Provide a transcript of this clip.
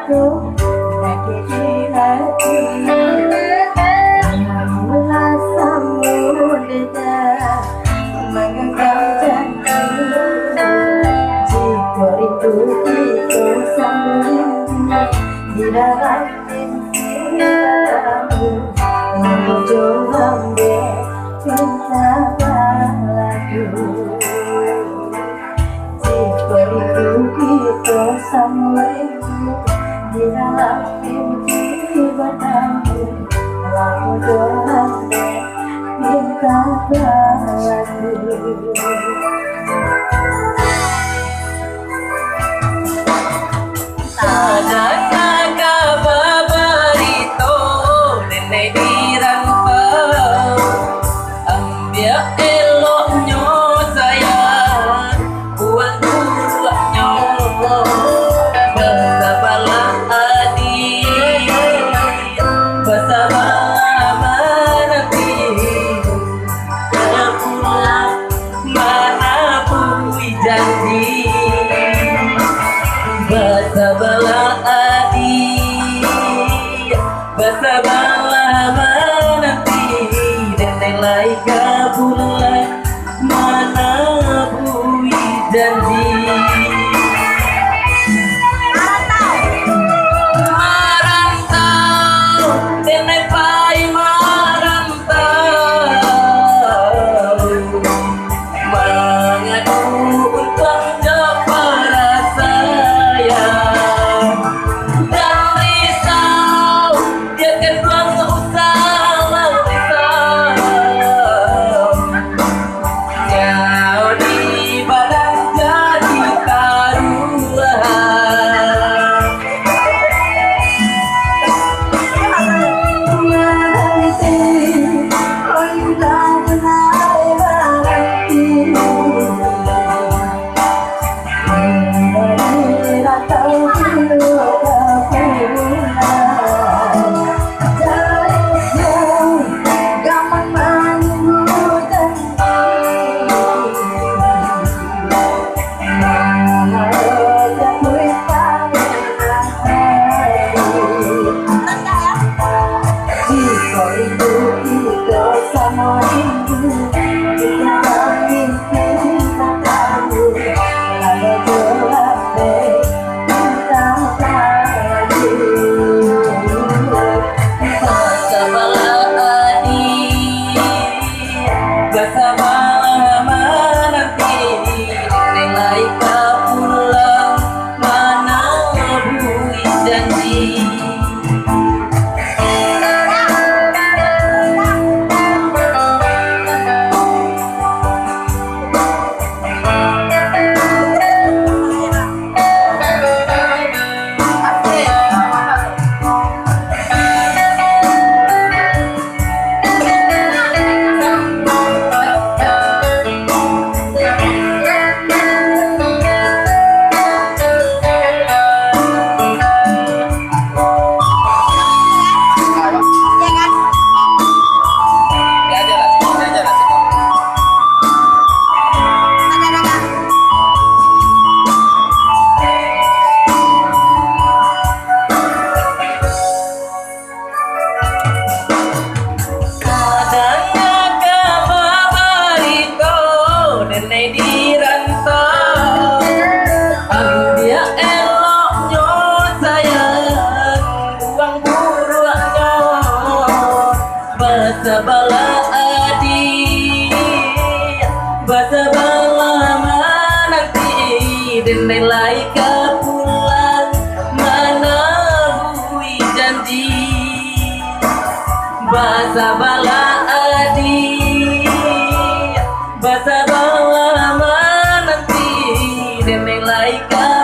aku menyakiti hati. Alhamdulillah sambut lidah menggenggam janji. Jika itu kita sambut di dalam mimpi katamu, lalu jangan minta lagu. Jika itu kita sambut di dalam mimpi katamu, lalu jangan minta lagu. Bersabarlah adik, bersabarlah menanti, dan nilai kabullah menabui janji. Merantau, dan pai merantau, mengadu untuk kepada saya. Bersabarlah menanti, nilai kabullah menabui janji. Bersabarlah adik, bersabarlah menanti, dan nilai kabullah menabui janji. Bersabarlah adik, bersabarlah menanti, dan nilai kabullah